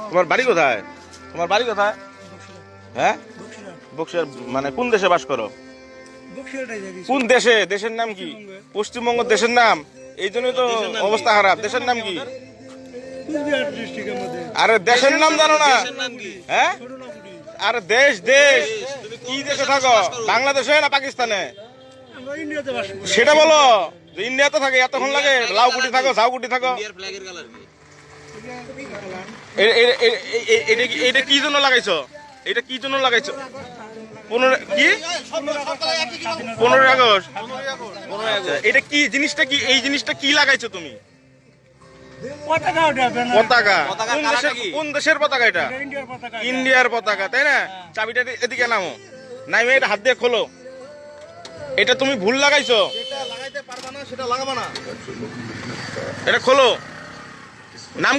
তোমার বাড়ি কোথায়? তোমার বাড়ি কোথায়? হ্যাঁ, বক্সিয়ার। মানে কোন দেশে বাস করো? কোন দেশে? দেশের নাম কি? পশ্চিমবঙ্গ দেশের নাম? এই জন্যই তো অবস্থা খারাপ। দেশের নাম কি? আরে দেশের নাম জানো না? হ্যাঁ, আরে দেশ দেশ কি দেশে থাকো? বাংলাদেশে না পাকিস্তানে? সেটা বলো। ইন্ডিয়াতে থাকে এতক্ষণ লাগে? লাউকুটি থাকো, ঝাউকুটি থাকো। এটা কি জন্য লাগাইছো? এটা কি জন্য লাগাইছো? 15 আগস্ট। এটা কি জিনিসটা? কি এই জিনিসটা কি লাগাইছো তুমি? পতাকা। কোন দেশের পতাকা এটা? ইন্ডিয়ার পতাকা, তাই না? চাবিটা এদিকে নামো, নামে এটা হাত দিয়ে খোলো। এটা তুমি ভুল লাগাইছো। এটা খোলো। নাম